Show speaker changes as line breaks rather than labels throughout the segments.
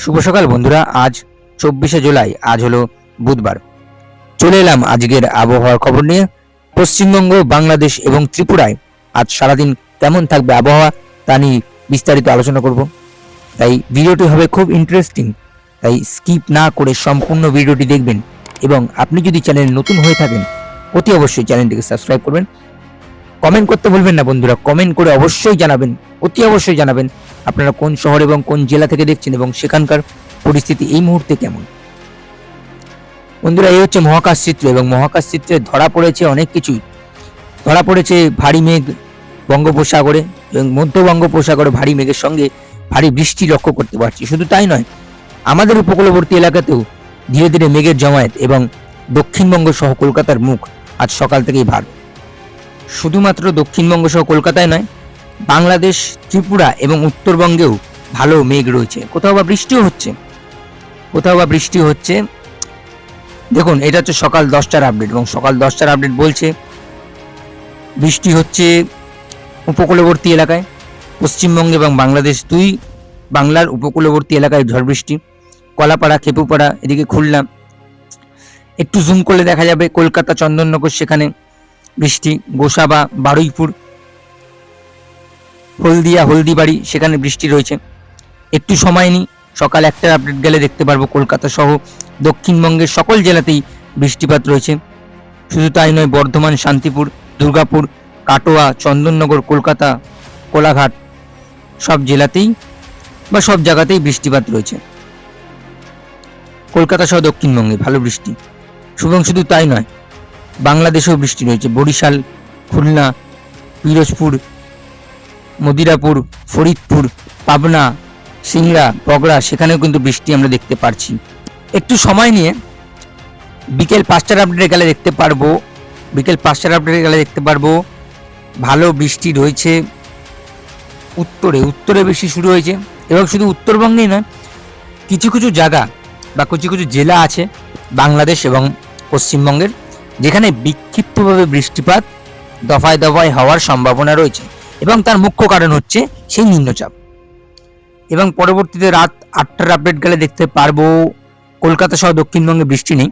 শুভ সকাল বন্ধুরা। আজ 24শে জুলাই, আজ হলো বুধবার। চলে এলাম আজকের আবহাওয়ার খবর নিয়ে। পশ্চিমবঙ্গ, বাংলাদেশ এবং ত্রিপুরায় আজ সারাদিন কেমন থাকবে আবহাওয়া তা নিয়ে বিস্তারিত আলোচনা করব। তাই ভিডিওটি হবে খুব ইন্টারেস্টিং, তাই স্কিপ না করে সম্পূর্ণ ভিডিওটি দেখবেন। এবং আপনি যদি চ্যানেলে নতুন হয়ে থাকেন অতি অবশ্যই চ্যানেলটিকে সাবস্ক্রাইব করবেন। কমেন্ট করতে ভুলবেন না বন্ধুরা, কমেন্ট করে অবশ্যই জানাবেন, অতি অবশ্যই জানাবেন আপনারা কোন শহর এবং কোন জেলা থেকে দেখছেন এবং সেখানকার পরিস্থিতি এই মুহূর্তে কেমন। বন্ধুরা, এই হচ্ছে মহাকাশ চিত্র এবং মহাকাশ চিত্রে ধরা পড়েছে অনেক কিছুই। ধরা পড়েছে ভারী মেঘ বঙ্গোপসাগরে এবং মধ্য বঙ্গোপসাগরে ভারী মেঘের সঙ্গে ভারী বৃষ্টি লক্ষ্য করতে পারছি। শুধু তাই নয়, আমাদের উপকূলবর্তী এলাকাতেও ধীরে ধীরে মেঘের জমায়েত এবং দক্ষিণবঙ্গ সহ কলকাতার মুখ আজ সকাল থেকেই ভার। শুধুমাত্র দক্ষিণবঙ্গ সহ কলকাতায় নয়, বাংলাদেশ, ত্রিপুরা এবং উত্তরবঙ্গেও ভালো মেঘ রয়েছে। কোথাও বা বৃষ্টিও হচ্ছে, কোথাও বা বৃষ্টি হচ্ছে। দেখুন, এটা হচ্ছে সকাল 10টার আপডেট এবং সকাল 10টার আপডেট বলছে বৃষ্টি হচ্ছে উপকূলবর্তী এলাকায়, পশ্চিমবঙ্গ এবং বাংলাদেশ দুই বাংলার উপকূলবর্তী এলাকায় ঝড় বৃষ্টি। কলাপাড়া, খেপুপাড়া, এদিকে খুলনা, একটু জুম করলে দেখা যাবে কলকাতা চন্দননগর, সেখানে বৃষ্টি। গোসাবা, বারুইপুর, হলদিয়া, হলদিবাড়ি, সেখানে বৃষ্টি রয়েছে। একটু সময় নিই, সকাল 1টার আপডেট গেলে দেখতে পারবো কলকাতা সহ দক্ষিণবঙ্গের সকল জেলাতেই বৃষ্টিপাত রয়েছে। শুধু তাই নয়, বর্ধমান, শান্তিপুর, দুর্গাপুর, কাটোয়া, চন্দননগর, কলকাতা, কোলাঘাট সব জেলাতেই বা সব জায়গাতেই বৃষ্টিপাত রয়েছে। কলকাতা সহ দক্ষিণবঙ্গে ভালো বৃষ্টি। শুধু তাই নয়, বাংলাদেশেও বৃষ্টি রয়েছে। বরিশাল, খুলনা, পিরোজপুর, মদিরাপুর, ফরিদপুর, পাবনা, সিংড়া, বগড়া, সেখানেও কিন্তু বৃষ্টি আমরা দেখতে পারছি। একটু সময় নিয়ে বিকেল 5টার আপডেটে গেলে দেখতে পারবো ভালো বৃষ্টি রয়েছে উত্তরে বৃষ্টি শুরু হয়েছে। এবং শুধু উত্তরবঙ্গেই নয়, কিছু কিছু জায়গা বা কিছু কিছু জেলা আছে বাংলাদেশ এবং পশ্চিমবঙ্গের, যেখানে বিক্ষিপ্তভাবে বৃষ্টিপাত দফায় দফায় হওয়ার সম্ভাবনা রয়েছে। এবং তার মুখ্য কারণ হচ্ছে সেই নিম্নচাপ। এবং পরবর্তীতে রাত 8টার আপডেট গেলে দেখতে পারবো কলকাতা সহ দক্ষিণবঙ্গে বৃষ্টি নেই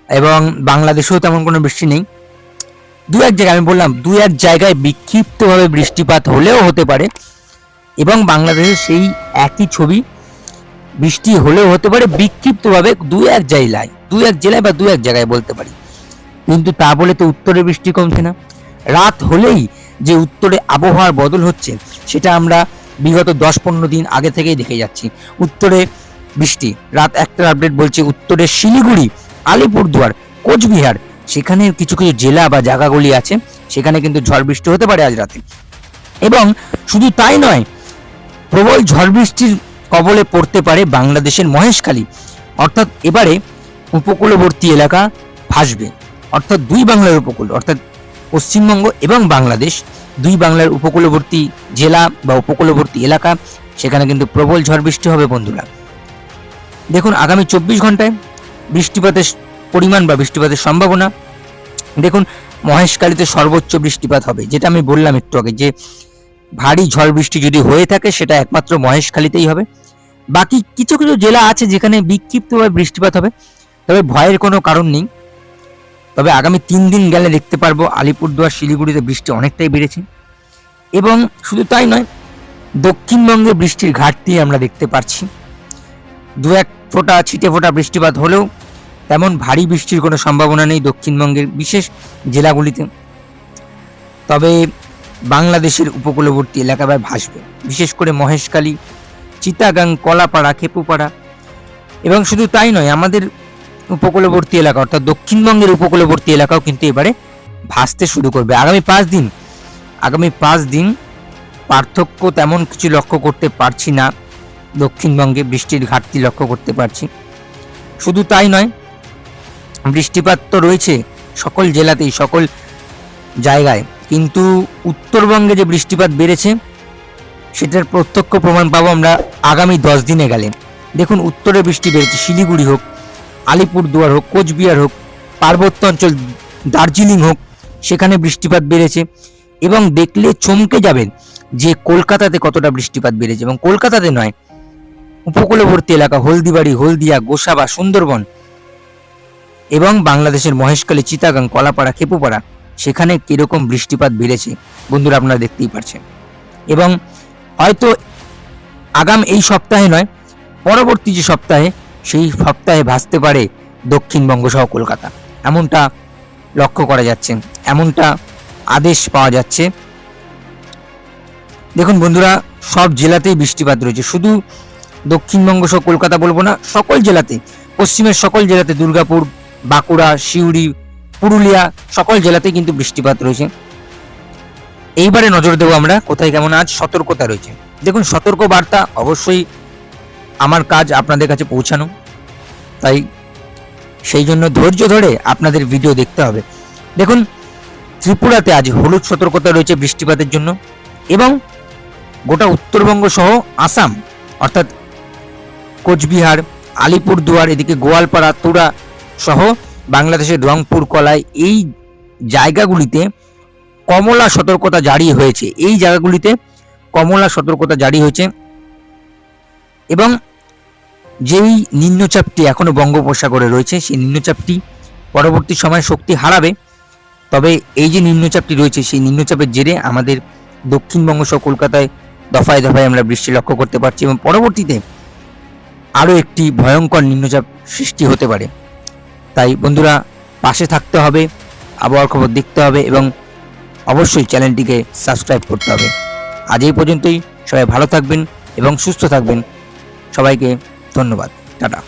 এবং বাংলাদেশেও তেমন কোনো বৃষ্টি নেই। দু এক জায়গায়, আমি বললাম দু এক জায়গায় বিক্ষিপ্তভাবে বৃষ্টিপাত হলেও হতে পারে এবং বাংলাদেশের সেই একই ছবি, বৃষ্টি হলেও হতে পারে বিক্ষিপ্তভাবে দু এক জেলায় বা দু এক জায়গায় বলতে পারি। কিন্তু তা বলে তো উত্তরে বৃষ্টি কমছে না। রাত হলেই যে উত্তরে আবহাওয়ার বদল হচ্ছে সেটা আমরা বিগত 10-15 দিন আগে থেকেই দেখে যাচ্ছি। উত্তরে বৃষ্টি, রাত 1টার আপডেট বলছে উত্তরে শিলিগুড়ি, আলিপুরদুয়ার, কোচবিহার, সেখানে কিছু কিছু জেলা বা জায়গাগুলি আছে, সেখানে কিন্তু ঝড় বৃষ্টি হতে পারে আজ রাতে। এবং শুধু তাই নয়, প্রবল ঝড় বৃষ্টির কবলে পড়তে পারে বাংলাদেশের মহেশখালী। অর্থাৎ এবারে উপকূলবর্তী এলাকা ভাসবে, অর্থাৎ দুই বাংলার উপকূল, অর্থাৎ পশ্চিমবঙ্গ এবং বাংলাদেশ দুই বাংলার উপকূলবর্তী জেলা বা উপকূলবর্তী এলাকা, সেখানে কিন্তু প্রবল ঝড় বৃষ্টি হবে বন্ধুরা। দেখুন, আগামী 24 ঘন্টায় বৃষ্টিপাতের পরিমাণ বা বৃষ্টিপাতের সম্ভাবনা দেখুন, মহেশখালীতে সর্বোচ্চ বৃষ্টিপাত হবে, যেটা আমি বললাম একটু আগে, যে ভারী ঝড় বৃষ্টি যদি হয়ে থাকে সেটা একমাত্র মহেশখালীতেই হবে। বাকি কিছু কিছু জেলা আছে যেখানে বিক্ষিপ্তভাবে বৃষ্টিপাত হবে, তবে ভয়ের কোনো কারণ নেই। তবে আগামী 3 দিন গেলে দেখতে পারবো আলিপুরদুয়ার, শিলিগুড়িতে বৃষ্টি অনেকটাই বেড়েছে। এবং শুধু তাই নয়, দক্ষিণবঙ্গে বৃষ্টির ঘাটতি আমরা দেখতে পাচ্ছি। দু এক ফোঁটা ছিটে ফোঁটা বৃষ্টিপাত হলেও তেমন ভারী বৃষ্টির কোনো সম্ভাবনা নেই দক্ষিণবঙ্গের বিশেষ জেলাগুলিতে। তবে বাংলাদেশের উপকূলবর্তী এলাকায় ভাসবে, বিশেষ করে মহেশখালী, চিটাগাং, কলাপাড়া, খেপুপাড়া। এবং শুধু তাই নয়, আমাদের উপকূলবর্তী এলাকা অর্থাৎ দক্ষিণবঙ্গের উপকূলবর্তী এলাকাও কিন্তু এবারে ভাসতে শুরু করবে। আগামী 5 দিন পার্থক্য তেমন কিছু লক্ষ্য করতে পারছি না, দক্ষিণবঙ্গে বৃষ্টির ঘাটতি লক্ষ্য করতে পারছি। শুধু তাই নয়, বৃষ্টিপাত তো রয়েছে সকল জেলাতেই, সকল জায়গায়, কিন্তু উত্তরবঙ্গে যে বৃষ্টিপাত বেড়েছে সেটার প্রত্যক্ষ প্রমাণ পাবো আমরা আগামী 10 দিনে গেলে। দেখুন, উত্তরে বৃষ্টি বেড়েছে, শিলিগুড়ি হোক, আলিপুরদুয়ার হোক, কোচবিহার হোক, পার্বত্য অঞ্চল দার্জিলিং হোক, সেখানে বৃষ্টিপাত বেড়েছে। এবং দেখলে চমকে যাবেন যে কলকাতাতে কতটা বৃষ্টিপাত বেড়েছে। এবং কলকাতাতে নয়, উপকূলবর্তী এলাকা হলদিবাড়ি, হলদিয়া, গোসাবা, সুন্দরবন এবং বাংলাদেশের মহেশখালী, চিটাগাং, কলাপাড়া, খেপুপাড়া সেখানে কিরকম বৃষ্টিপাত বেড়েছে বন্ধুরা আপনারা দেখতেই পারছেন। এবং হয়তো আগাম এই সপ্তাহে নয়, পরবর্তী যে সপ্তাহে, সেই সপ্তাহে ভাসতে পারে দক্ষিণবঙ্গ সহ কলকাতা, এমনটা লক্ষ্য করা যাচ্ছে, এমনটা আদেশ পাওয়া যাচ্ছে। দেখুন বন্ধুরা, সব জেলাতেই বৃষ্টিপাত রয়েছে, শুধু দক্ষিণবঙ্গ সহ কলকাতা বলবো না, সকল জেলাতে, পশ্চিমের সকল জেলাতে, দুর্গাপুর, বাঁকুড়া, সিউড়ি, পুরুলিয়া, সকল জেলাতেই কিন্তু বৃষ্টিপাত রয়েছে। এইবারে নজর দেবো আমরা কোথায় কেমন আজ সতর্কতা রয়েছে। দেখুন, সতর্ক বার্তা অবশ্যই আমার কাজ আপনাদের কাছে পৌঁছানো, তাই সেই জন্য ধৈর্য ধরে আপনাদের ভিডিও দেখতে হবে। দেখুন, ত্রিপুরাতে আজ হলুদ সতর্কতা রয়েছে বৃষ্টিপাতের জন্য, এবং গোটা উত্তরবঙ্গ সহ আসাম অর্থাৎ কোচবিহার, আলিপুরদুয়ার, এদিকে গোয়ালপাড়া, তুরা সহ বাংলাদেশের রংপুর, কলাই, এই জায়গাগুলিতে কমলা সতর্কতা জারি হয়েছে। এই জায়গাগুলিতে কমলা সতর্কতা জারি হয়েছে। এবং যেই নিম্নচাপটি এখনো বঙ্গোপসাগরে রয়েছে, সেই নিম্নচাপটি পরবর্তী সময় শক্তি হারাবে। তবে এই যে নিম্নচাপটি রয়েছে, সেই নিম্নচাপের জেরে আমাদের দক্ষিণবঙ্গ সহ কলকাতায় দফায় দফায় আমরা বৃষ্টি লক্ষ্য করতে পারছি, এবং পরবর্তীতে আরও একটি ভয়ঙ্কর নিম্নচাপ সৃষ্টি হতে পারে। তাই বন্ধুরা, পাশে থাকতে হবে, আবহাওয়ার খবর দেখতে হবে, এবং অবশ্যই চ্যানেলটিকে সাবস্ক্রাইব করতে হবে। আজ এই পর্যন্তই। সবাই ভালো থাকবেন এবং সুস্থ থাকবেন। সবাইকে ধন্যবাদ। টাটা।